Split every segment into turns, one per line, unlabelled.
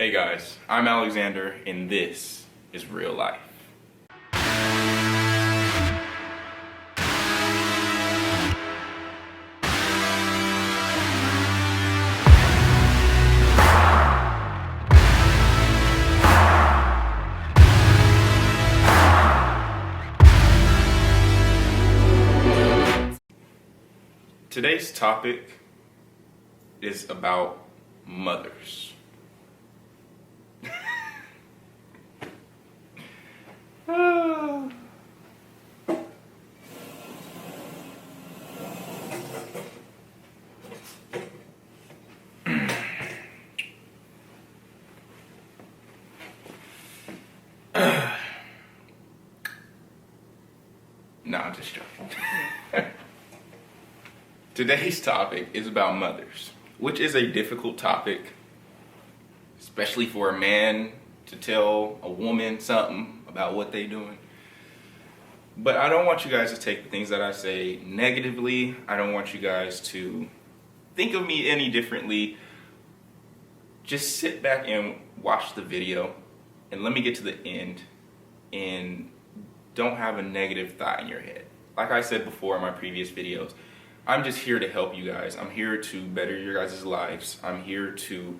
Hey guys, I'm Alexander and this is Real Life. Today's topic is about mothers. No, I'm just joking. Today's topic is about mothers, which is a difficult topic, especially for a man to tell a woman something about what they're doing. But I don't want you guys to take the things that I say negatively. I don't want you guys to think of me any differently. Just sit back and watch the video and let me get to the end and don't have a negative thought in your head. Like I said before in my previous videos, I'm just here to help you guys. I'm here to better your guys' lives. I'm here to,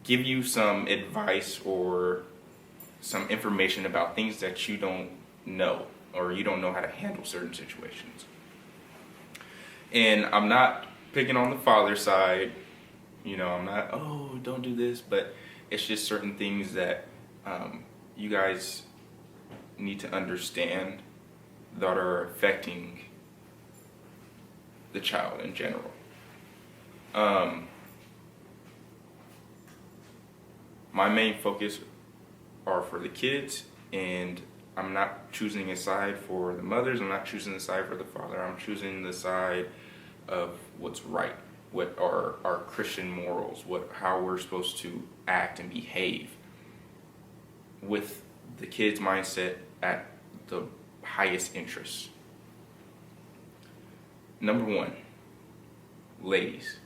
give you some advice or some information about things that you don't know or you don't know how to handle certain situations. And I'm not picking on the father side. I'm not, oh, don't do this, but it's just certain things that you guys need to understand that are affecting the child in general. My main focus are for the kids, and I'm not choosing a side for the mothers. I'm not choosing a side for the father. I'm choosing the side of what's right, what are our Christian morals, how we're supposed to act and behave with the kids' mindset at the highest interest. Number one, ladies,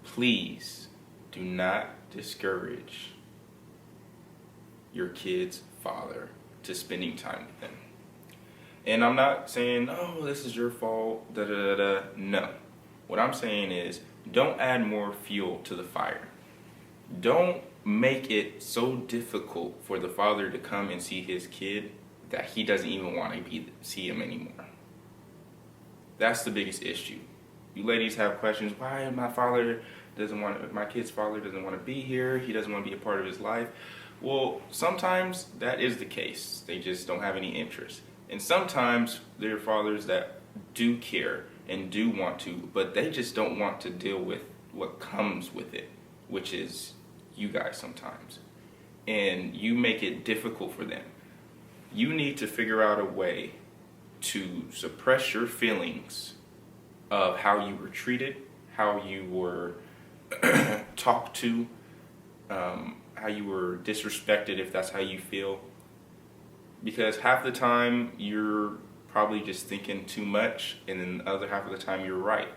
please do not discourage your kid's father to spending time with them. And I'm not saying, oh, this is your fault, da da da da. No. What I'm saying is, don't add more fuel to the fire. Don't make it so difficult for the father to come and see his kid that he doesn't even want to see him anymore. That's the biggest issue. You ladies have questions, why my kid's father doesn't want to be here, he doesn't want to be a part of his life. Well, sometimes that is the case. They just don't have any interest. And sometimes there are fathers that do care and do want to, but they just don't want to deal with what comes with it, which is you guys sometimes. And you make it difficult for them. You need to figure out a way to suppress your feelings of how you were treated, how you were talked to, how you were disrespected, if that's how you feel. Because half the time you're probably just thinking too much, and then the other half of the time you're right.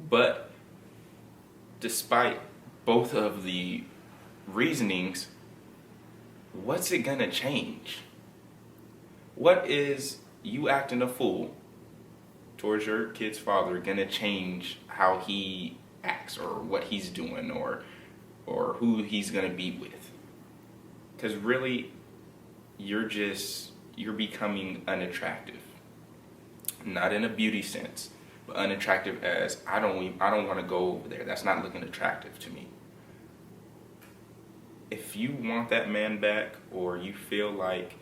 But despite both of the reasonings, what's it gonna change? What is you acting a fool towards your kid's father gonna change how he acts or what he's doing or who he's gonna be with? Because really, you're becoming unattractive. Not in a beauty sense, but unattractive as I don't want to go over there. That's not looking attractive to me. If you want that man back, or you feel like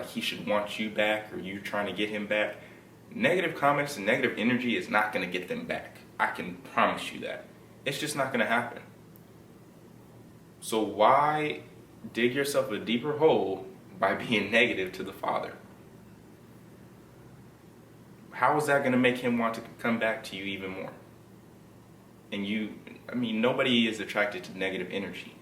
he should want you back, or you're trying to get him back, negative comments and negative energy is not going to get them back. I can promise you that. It's just not going to happen. So why dig yourself a deeper hole by being negative to the father? How is that going to make him want to come back to you even more? And nobody is attracted to negative energy.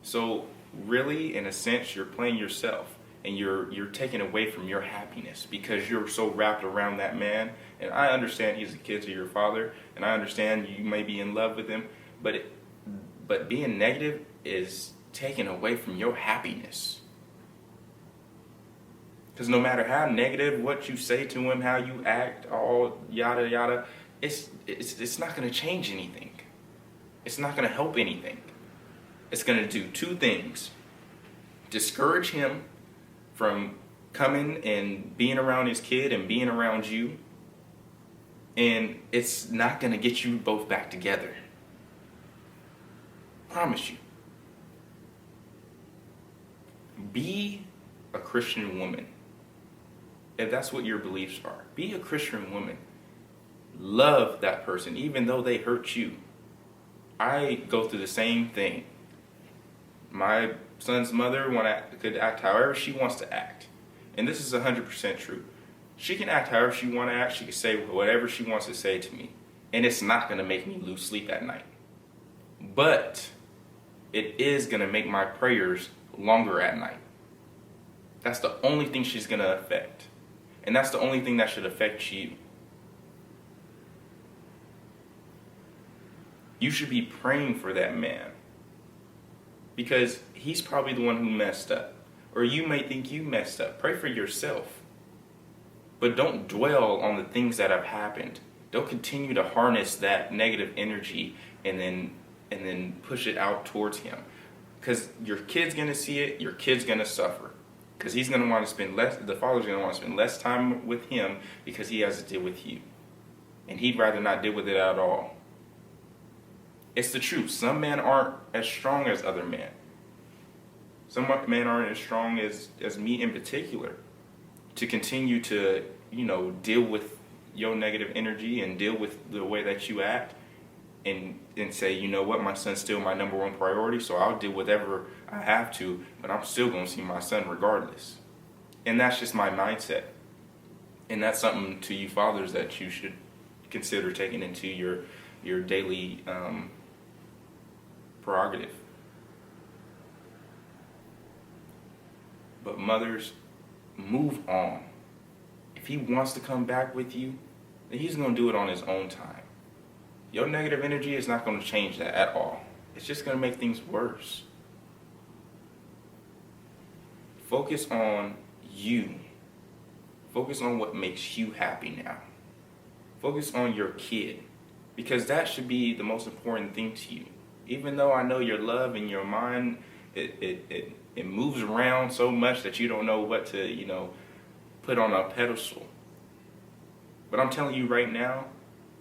So really, in a sense, you're playing yourself, and you're taken away from your happiness because you're so wrapped around that man And I understand he's a kid to your father, and I understand you may be in love with him, but being negative is taken away from your happiness. Because no matter how negative what you say to him, how you act, all yada yada, it's not going to change anything. It's not going to help anything. It's going to do two things: discourage him from coming and being around his kid and being around you, and it's not going to get you both back together. Promise you. Be a Christian woman. If that's what your beliefs are, be a Christian woman. Love that person, even though they hurt you. I go through the same thing. My son's mother could act however she wants to act. And this is 100% true. She can act however she wants to act. She can say whatever she wants to say to me. And it's not going to make me lose sleep at night. But it is going to make my prayers longer at night. That's the only thing she's going to affect. And that's the only thing that should affect you. You should be praying for that man. Because he's probably the one who messed up. Or you may think you messed up. Pray for yourself. But don't dwell on the things that have happened. Don't continue to harness that negative energy and then push it out towards him. Because your kid's going to see it, your kid's going to suffer. Because he's going to want to spend the father's going to want to spend less time with him because he has to deal with you. And he'd rather not deal with it at all. It's the truth. Some men aren't as strong as other men. Some men aren't as strong as me in particular to continue to, deal with your negative energy and deal with the way that you act and say, you know what, my son's still my number one priority, so I'll do whatever I have to, but I'm still going to see my son regardless. And that's just my mindset. And that's something to you fathers that you should consider taking into your daily prerogative. But mothers, move on. If he wants to come back with you, then he's going to do it on his own time. Your negative energy is not going to change that at all. It's just going to make things worse. Focus on you. Focus on what makes you happy now. Focus on your kid, because that should be the most important thing to you. Even though I know your love and your mind, it moves around so much that you don't know what to, put on a pedestal. But I'm telling you right now,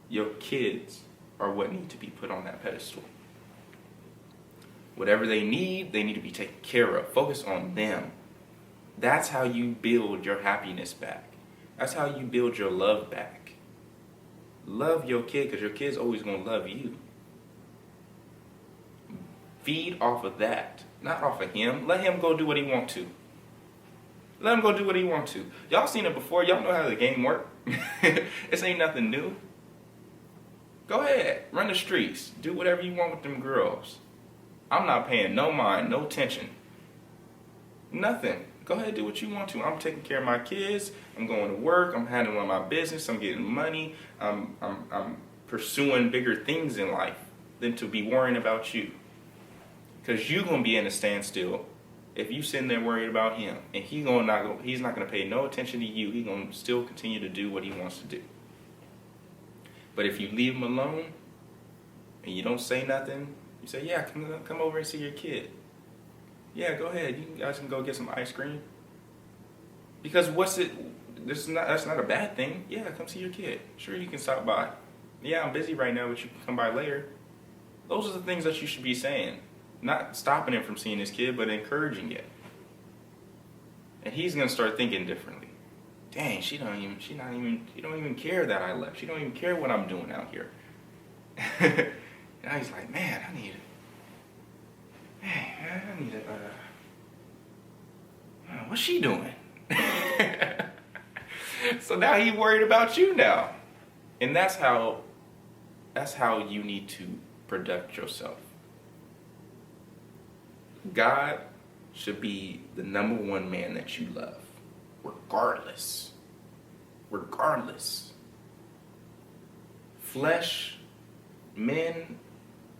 your kids are what need to be put on that pedestal. Whatever they need to be taken care of. Focus on them. That's how you build your happiness back. That's how you build your love back. Love your kid, because your kid's always going to love you. Feed off of that, not off of him. Let him go do what he wants to. Let him go do what he wants to. Y'all seen it before. Y'all know how the game works. This ain't nothing new. Go ahead. Run the streets. Do whatever you want with them girls. I'm not paying no mind, no attention. Nothing. Go ahead, do what you want to. I'm taking care of my kids. I'm going to work. I'm handling my business. I'm getting money. I'm pursuing bigger things in life than to be worrying about you. Because you're going to be in a standstill if you sitting there worried about him. And he's not going to pay no attention to you. He's going to still continue to do what he wants to do. But if you leave him alone and you don't say nothing, you say, yeah, come over and see your kid. Yeah, go ahead. You guys can go get some ice cream. Because that's not a bad thing. Yeah, come see your kid. Sure, you can stop by. Yeah, I'm busy right now, but you can come by later. Those are the things that you should be saying. Not stopping him from seeing his kid, but encouraging it. And he's gonna start thinking differently. Dang, she don't even care that I left. She don't even care what I'm doing out here. Now he's like, man, I need what's she doing? So now he worried about you now. And that's how you need to protect yourself. God should be the number one man that you love, regardless. Flesh, men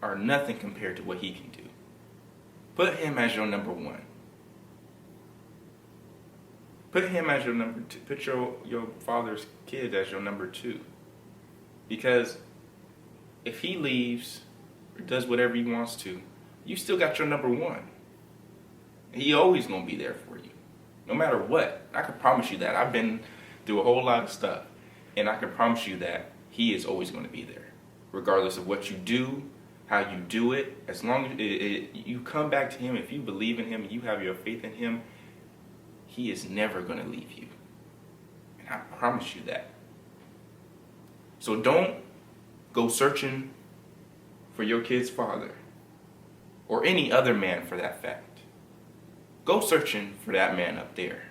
are nothing compared to what he can do. Put him as your number one. Put him as your number two. Put your father's kids as your number two. Because if he leaves or does whatever he wants to, you still got your number one. He always gonna be there for you, no matter what. I can promise you that. I've been through a whole lot of stuff, and I can promise you that he is always gonna be there, regardless of what you do, how you do it. As long as you come back to him, if you believe in him, you have your faith in him, he is never gonna leave you, and I promise you that. So don't go searching for your kid's father, or any other man for that fact. Go searching for that man up there.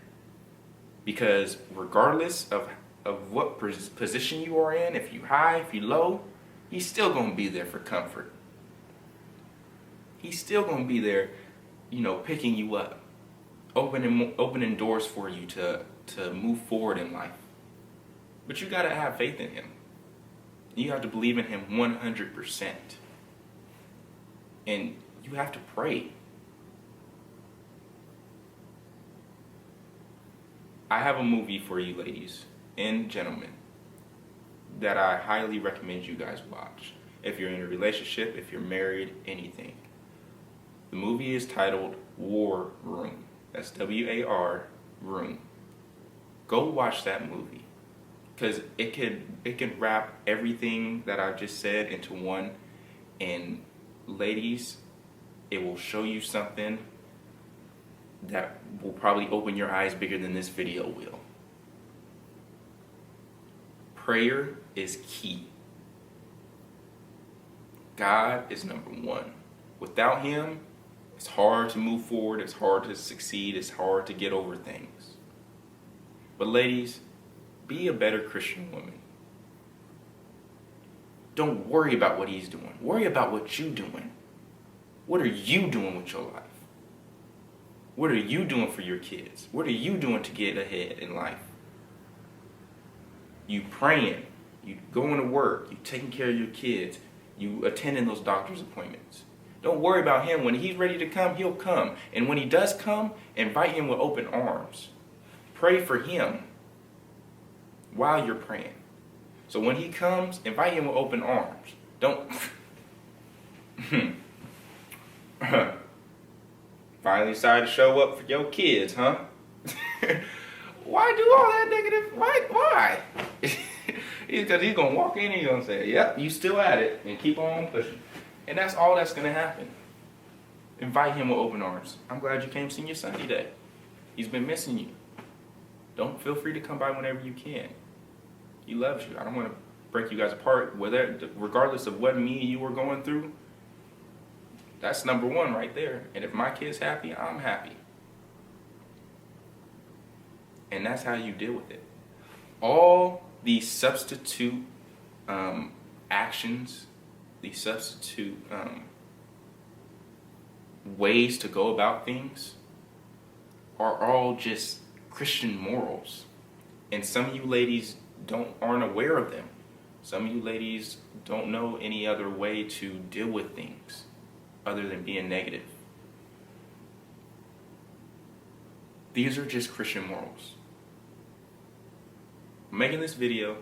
Because regardless of what position you are in, if you high, if you low, he's still going to be there for comfort. He's still going to be there, picking you up, opening doors for you to move forward in life. But you got to have faith in him. You have to believe in him 100%. And you have to pray. I have a movie for you ladies and gentlemen that I highly recommend you guys watch. If you're in a relationship, if you're married, anything. The movie is titled War Room. That's W-A-R, Room. Go watch that movie. Because it can wrap everything that I've just said into one. And ladies, it will show you something that will probably open your eyes bigger than this video will. Prayer is key. God is number one. Without him, it's hard to move forward, it's hard to succeed, it's hard to get over things. But ladies, be a better Christian woman. Don't worry about what he's doing. Worry about what you're doing. What are you doing with your life? What are you doing for your kids? What are you doing to get ahead in life? You praying, you going to work, you taking care of your kids, you attending those doctor's appointments. Don't worry about him. When he's ready to come, he'll come. And when he does come, invite him with open arms. Pray for him while you're praying. So when he comes, invite him with open arms. Don't... Finally decided to show up for your kids, huh? Why do all that negative? Why? Because he's going to walk in and he's going to say, yep, you still at it, and keep on pushing. And that's all that's going to happen. Invite him with open arms. I'm glad you came senior Sunday day. He's been missing you. Don't feel free to come by whenever you can. He loves you. I don't want to break you guys apart. Regardless of what me and you were going through, that's number one right there. And if my kid's happy, I'm happy. And that's how you deal with it. All these substitute actions, these substitute ways to go about things are all just Christian morals. And some of you ladies aren't aware of them. Some of you ladies don't know any other way to deal with things other than being negative. These are just Christian morals. I'm making this video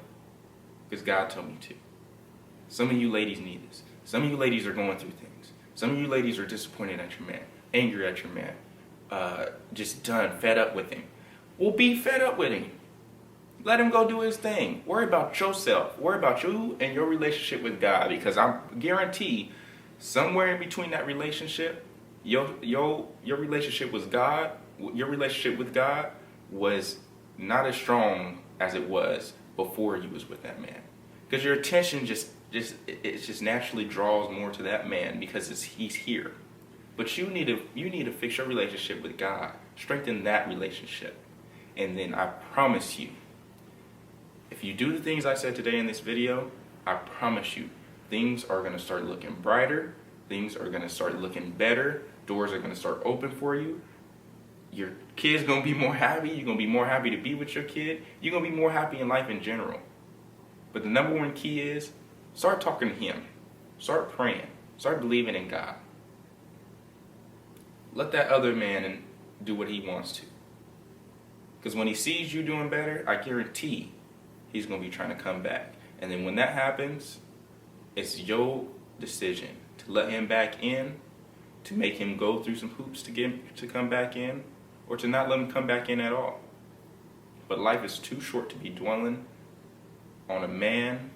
because God told me to. Some of you ladies need this. Some of you ladies are going through things. Some of you ladies are disappointed at your man, angry at your man, just done, fed up with him. Well, be fed up with him. Let him go do his thing. Worry about yourself. Worry about you and your relationship with God, because I guarantee somewhere in between that relationship, your relationship with God, was not as strong as it was before you was with that man. Because your attention just naturally draws more to that man because he's here. But you need to fix your relationship with God. Strengthen that relationship. And then I promise you, if you do the things I said today in this video, I promise you, things are going to start looking brighter. Things are going to start looking better. Doors are going to start open for you. Your kid's going to be more happy. You're going to be more happy to be with your kid. You're going to be more happy in life in general. But the number one key is Start talking to him. Start praying. Start believing in God. Let that other man do what he wants to. Because when he sees you doing better, I guarantee he's going to be trying to come back. And then when that happens, it's your decision to let him back in, to make him go through some hoops to come back in, or to not let him come back in at all. But life is too short to be dwelling on a man,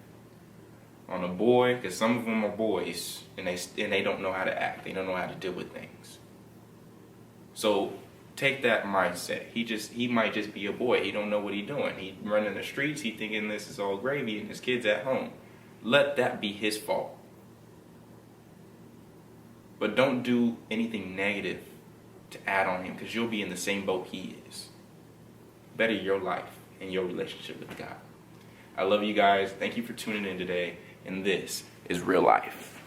on a boy, because some of them are boys, and they don't know how to act. They don't know how to deal with things. So take that mindset. He might just be a boy. He don't know what he's doing. He running the streets. He thinking this is all gravy, and his kid's at home. Let that be his fault. But don't do anything negative to add on him, because you'll be in the same boat he is. Better your life and your relationship with God. I love you guys. Thank you for tuning in today. And this is Real Life.